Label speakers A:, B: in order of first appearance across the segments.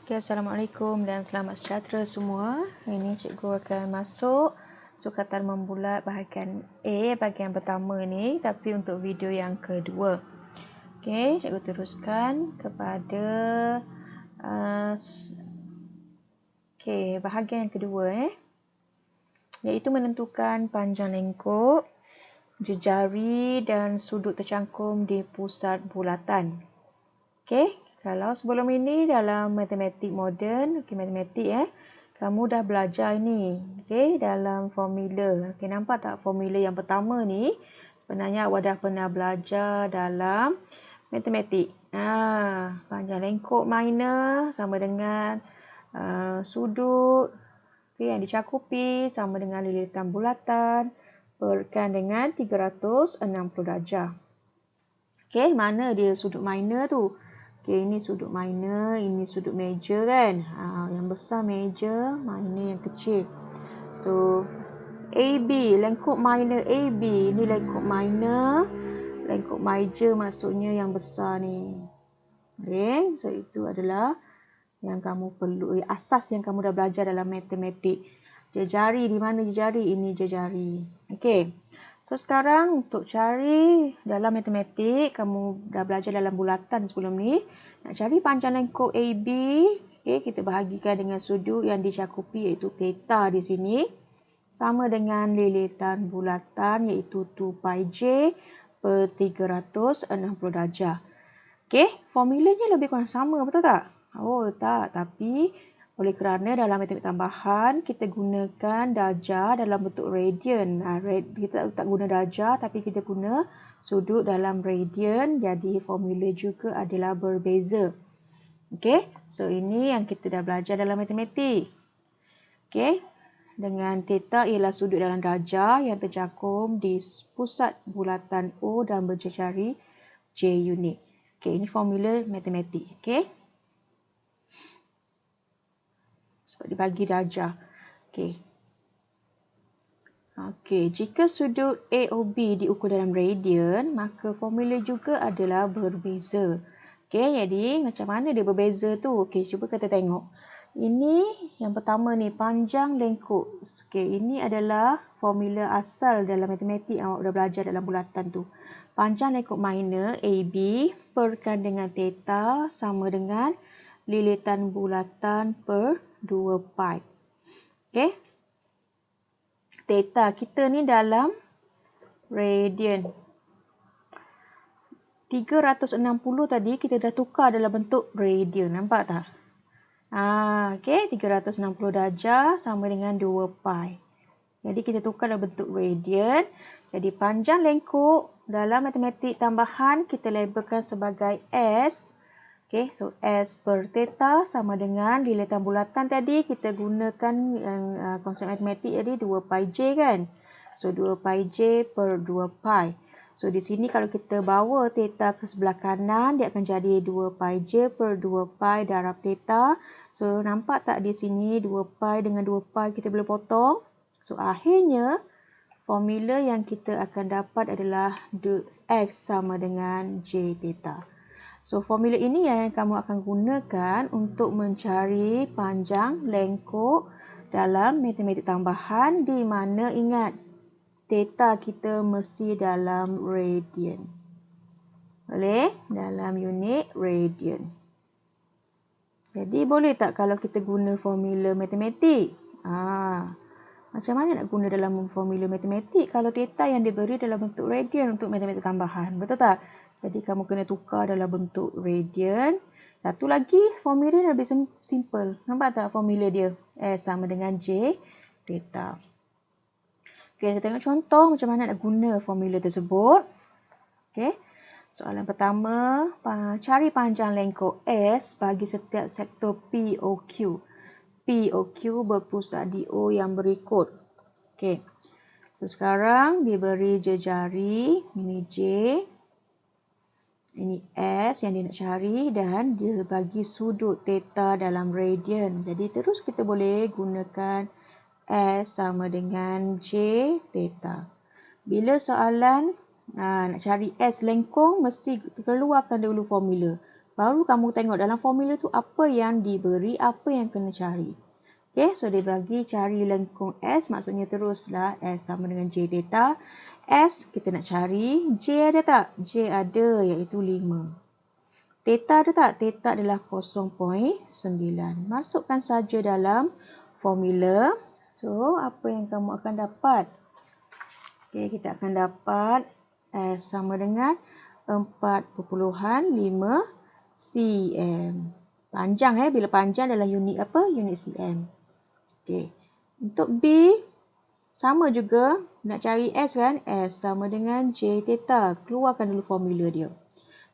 A: Okay, Assalamualaikum dan selamat sejahtera semua. Ini cikgu akan masuk sukatan membulat bahagian A, bahagian pertama ni, tapi untuk video yang kedua. Okay, cikgu teruskan kepada bahagian yang kedua iaitu menentukan panjang lengkuk, jejari dan sudut tercangkum di pusat bulatan. Okay. Kalau sebelum ini dalam matematik moden, matematik kamu dah belajar ini, dalam formula. Nampak tak formula yang pertama ni? Sebenarnya awak dah pernah belajar dalam matematik. Panjang lengkuk minor sama dengan sudut yang dicakupi sama dengan lilitan bulatan perkan dengan 360 darjah. Mana dia sudut minor tu? Ini sudut minor, ini sudut major kan. Yang besar major, minor yang kecil. So, AB, lengkuk minor AB. Ini lengkuk minor, lengkuk major maksudnya yang besar ni. So itu adalah yang kamu perlu, asas yang kamu dah belajar dalam matematik. Jejari, di mana jejari? Ini jejari. So sekarang untuk cari dalam matematik, kamu dah belajar dalam bulatan sebelum ni. Nak cari panjang lengkuk AB, kita bahagikan dengan sudut yang dicakupi iaitu theta di sini. Sama dengan lilitan bulatan iaitu 2 pi j per 360 darjah. Formulanya lebih kurang sama, betul tak? Oh tak, tapi oleh kerana dalam matematik tambahan, kita gunakan darjah dalam bentuk radian. Kita tak guna darjah, tapi kita guna sudut dalam radian. Jadi, formula juga adalah berbeza. So ini yang kita dah belajar dalam matematik. Dengan theta ialah sudut dalam darjah yang tercakum di pusat bulatan O dan berjejari J unit. Ini formula matematik. Sebab dibagi darjah. Jika sudut AOB diukur dalam radian, maka formula juga adalah berbeza. Jadi macam mana dia berbeza tu? Cuba kita tengok. Ini yang pertama ni, panjang lengkuk. Ini adalah formula asal dalam matematik yang awak dah belajar dalam bulatan tu. Panjang lengkuk minor AB perkan dengan theta sama dengan lilitan bulatan per 2 pi. Theta kita ni dalam radian. 360 tadi kita dah tukar dalam bentuk radian. Nampak tak? 360 darjah sama dengan 2 pi. Jadi kita tukar dalam bentuk radian. Jadi panjang lengkuk dalam matematik tambahan kita labelkan sebagai S. So S per theta sama dengan lilitan bulatan tadi kita gunakan konsep matematik tadi 2 pi j kan. So 2 pi j per 2 pi. So di sini kalau kita bawa theta ke sebelah kanan dia akan jadi 2 pi j per 2 pi darab theta. So nampak tak di sini 2 pi dengan 2 pi kita boleh potong. So akhirnya formula yang kita akan dapat adalah X sama dengan J theta. So, formula ini yang kamu akan gunakan untuk mencari panjang lengkuk dalam matematik tambahan di mana ingat theta kita mesti dalam radian. Boleh? Dalam unit radian. Jadi, boleh tak kalau kita guna formula matematik? Macam mana nak guna dalam formula matematik kalau theta yang diberi dalam bentuk radian untuk matematik tambahan? Betul tak? Jadi, kamu kena tukar dalam bentuk radian. Satu lagi, formula dia lebih simple. Nampak tak formula dia? S sama dengan J theta. Kita tengok contoh macam mana nak guna formula tersebut. Soalan pertama, cari panjang lengkuk S bagi setiap sektor POQ. POQ berpusat di O yang berikut. So, sekarang diberi jejari, ini J. Ini S yang dia nak cari dan dia bagi sudut theta dalam radian. Jadi terus kita boleh gunakan S sama dengan J theta. Bila soalan nak cari S lengkung mesti keluarkan dulu formula. baru kamu tengok dalam formula tu apa yang diberi, apa yang kena cari. Okay, so dia bagi cari lengkung S, maksudnya teruslah S sama dengan J theta. S kita nak cari, J ada tak? J ada, iaitu 5. Theta ada tak? Theta adalah 0.9. Masukkan saja dalam formula. So, apa yang kamu akan dapat? Okay, kita akan dapat S sama dengan 4.5 cm. Panjang bila panjang adalah unit apa? Unit cm. Okey. Untuk B sama juga nak cari S kan? S sama dengan J theta. Keluarkan dulu formula dia.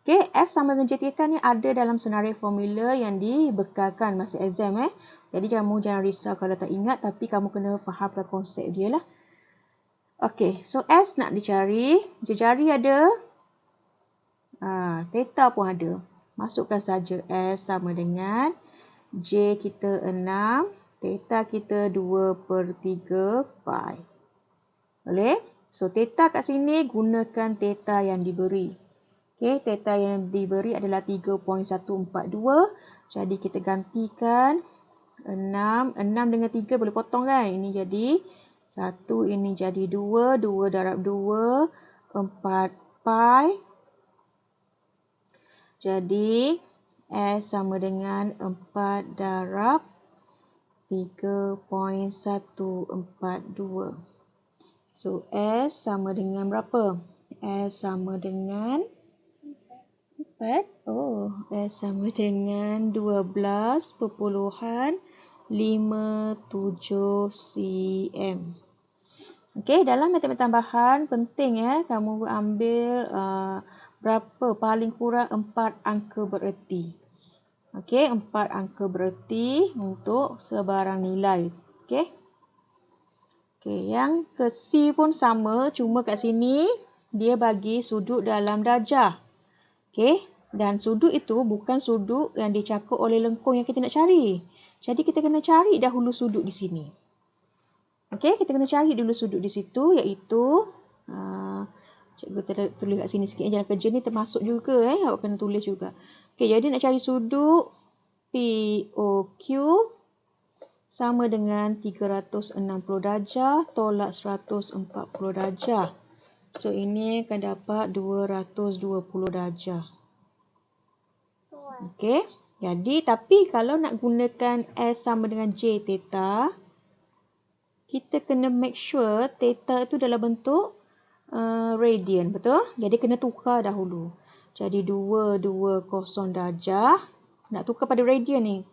A: Okey, S sama dengan J theta ni ada dalam senarai formula yang dibekalkan masa exam Jadi kamu jangan risau kalau tak ingat, tapi kamu kena fahamkan konsep dia lah. Okey, so S nak dicari, jejari ada. Theta pun ada. Masukkan saja S sama dengan J kita 6, theta kita 2/3 pi. Boleh? So, theta kat sini gunakan theta yang diberi. Okey, theta yang diberi adalah 3.142. Jadi, kita gantikan 6. 6 dengan 3 boleh potong kan? Ini jadi 1, ini jadi 2. 2 darab 2, 4 pi. Jadi, S sama dengan 4 darab 3.142. So, S sama dengan berapa? S sama dengan 4. S sama dengan 12.57 cm. Okey, dalam matematik tambahan penting kamu ambil berapa paling kurang 4 angka bererti. Okey, 4 angka bererti untuk sebarang nilai. Okey. Okey, yang ke C pun sama, cuma kat sini dia bagi sudut dalam darjah. Okey, dan sudut itu bukan sudut yang dicakup oleh lengkung yang kita nak cari. Jadi kita kena cari dahulu sudut di sini. Okey, kita kena cari dulu sudut di situ, iaitu cikgu tulis kat sini sikit. Jalan kerja ni termasuk juga awak kena tulis juga. Okey, jadi nak cari sudut POQ sama dengan 360 darjah tolak 140 darjah. So, ini akan dapat 220 darjah. Okey, jadi tapi kalau nak gunakan S sama dengan J theta, kita kena make sure theta itu dalam bentuk radian, betul? Jadi kena tukar dahulu. Jadi 220 darjah. Nak tukar pada radian ni.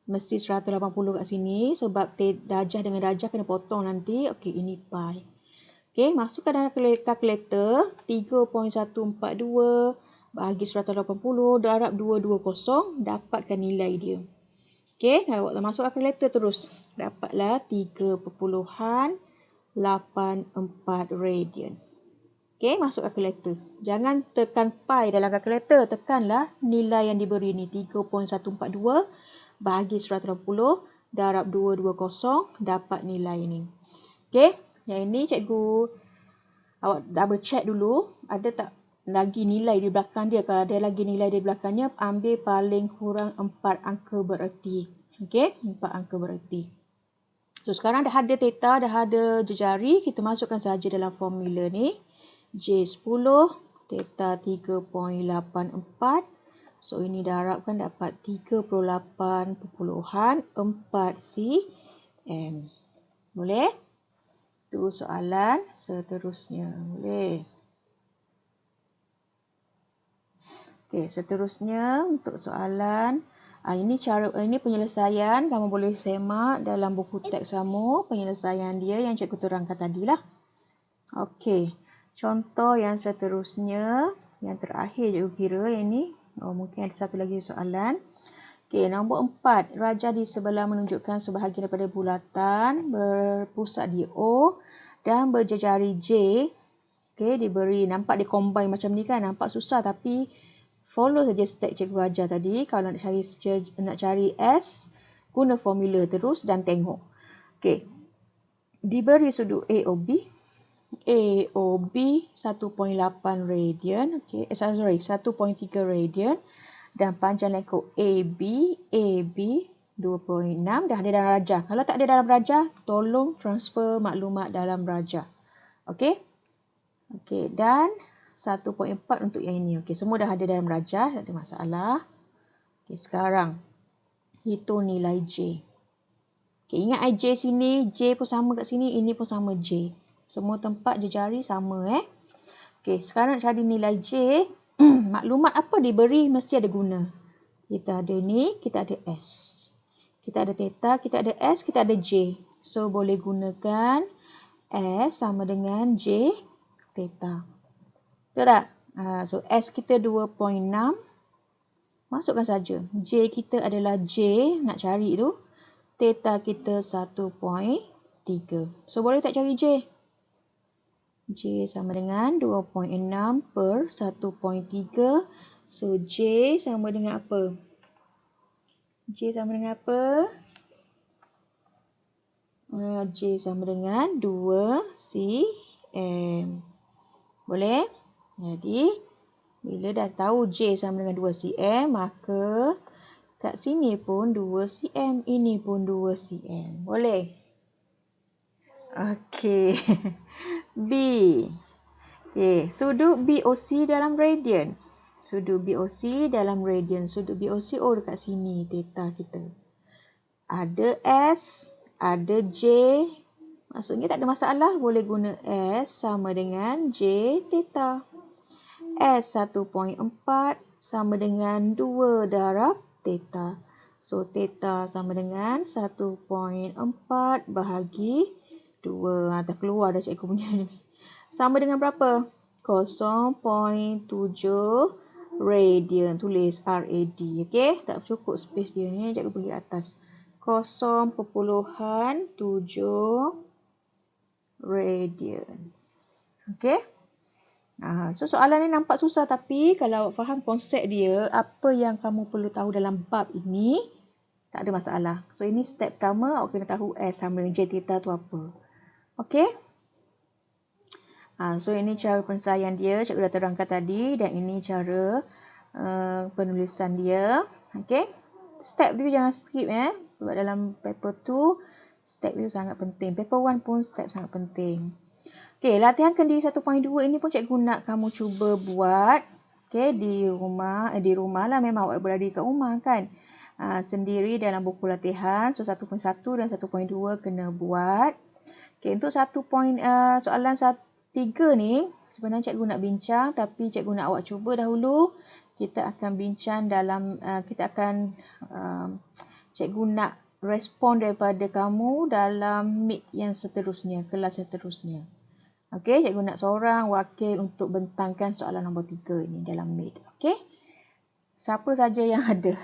A: Mesti 180 kat sini sebab darjah dengan darjah kena potong nanti. Okey, ini pi. Okey, masukkan dalam kalkulator 3.142 bagi 180 darab 220, dapatkan nilai dia. Okey, awak masuk kalkulator terus. Dapatlah 3.84 radian. Okey, masuk kalkulator. Jangan tekan pi dalam kalkulator. Tekanlah nilai yang diberi ni. 3.142 bagi 180 darab 220. Dapat nilai ni. Okey, yang ini cikgu awak double check dulu. Ada tak lagi nilai di belakang dia? Kalau ada lagi nilai di belakangnya, ambil paling kurang 4 angka bererti. Okey, 4 angka bererti. So, sekarang dah ada theta, dah ada jejari. Kita masukkan saja dalam formula ni. J10, theta 3.84. So, ini darabkan dapat 38.4 cm. Boleh? Itu soalan seterusnya. Boleh? Okey, seterusnya untuk soalan. Ini penyelesaian. Kamu boleh semak dalam buku teks kamu. Penyelesaian dia yang cikgu terangkan tadilah. Okey. Contoh yang seterusnya, yang terakhir cikgu kira yang ni. Mungkin ada satu lagi soalan. Okey, nombor 4. Rajah di sebelah menunjukkan sebahagian daripada bulatan berpusat di O dan berjejari J. Okey, diberi, nampak dia combine macam ni kan. Nampak susah tapi follow saja step cikgu ajar tadi. Kalau nak cari S, guna formula terus dan tengok. Okey. Diberi sudut AOB. AOB 1.8 radian. Okey, 1.3 radian Dan panjang lengkung AB 26 dah ada dalam rajah. Kalau tak ada dalam rajah, tolong transfer maklumat dalam rajah. Okey? Okey, dan 1.4 untuk yang ini. Okey, semua dah ada dalam rajah, tak ada masalah. Okey, sekarang hitung nilai J. Okey, ingat J sini, J pun sama kat sini, ini pun sama J. Semua tempat jejari sama Okey, sekarang nak cari nilai J. Maklumat apa diberi mesti ada guna. Kita ada ni, kita ada S. Kita ada theta, kita ada S, kita ada J. So, boleh gunakan S sama dengan J theta. Betul tak? So, S kita 2.6. Masukkan saja. J kita adalah J, nak cari tu. Theta kita 1.3. So, boleh tak cari J? J sama dengan 2.6 per 1.3. So, J sama dengan apa? J sama dengan apa? J sama dengan 2 cm. Boleh? Jadi, bila dah tahu J sama dengan 2 cm, maka kat sini pun 2 cm, ini pun 2 cm. Boleh? Okey. B. Okey, sudut BOC dalam radian. Sudut BOC dalam radian. Sudut BOC dekat sini theta kita. Ada S, ada J. Maksudnya tak ada masalah, boleh guna S sama dengan J theta. S 1.4 sama dengan 2 darab theta. So, theta sama dengan 1.4 bahagi 2. Dah keluar dah cikgu punya ni. Sama dengan berapa? 0.7 radian. Tulis RAD. Okey? Tak cukup space dia ni. Cikgu pergi atas. 0.7 radian. Okey? So, soalan ni nampak susah, tapi kalau awak faham konsep dia, apa yang kamu perlu tahu dalam bab ini, tak ada masalah. So, ini step pertama, awak kena tahu S sama dengan J theta tu apa. Okey? So, ini cara penyelesaian dia, cikgu dah terangkan tadi, dan ini cara penulisan dia. Okey? Step dia jangan skip sebab dalam paper 2, step itu sangat penting. Paper 1 pun step sangat penting. Okey, latihan kendiri 1.2 ini pun cikgu nak kamu cuba buat di rumah. Di rumah lah, memang awak berada kat rumah kan. Sendiri dalam buku latihan. So, 1.1 dan 1.2 kena buat. Okey, untuk soalan 3 ni, sebenarnya cikgu nak bincang, tapi cikgu nak awak cuba dahulu. Kita akan bincang dalam, cikgu nak respon daripada kamu dalam meet yang seterusnya, kelas seterusnya. Okey, cikgu nak seorang wakil untuk bentangkan soalan nombor 3 ini dalam meet. Okey? Siapa saja yang ada,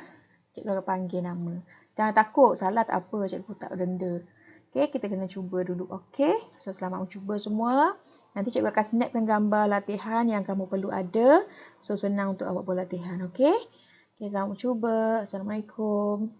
A: cikgu akan panggil nama. Jangan takut, salah tak apa, cikgu tak renda. Okey, kita kena cuba dulu. Okey? So, selamat mencuba semua. Nanti cikgu akan snapkan gambar latihan yang kamu perlu ada. So, senang untuk awak buat latihan. Okey? Okey, selamat mencuba. Assalamualaikum.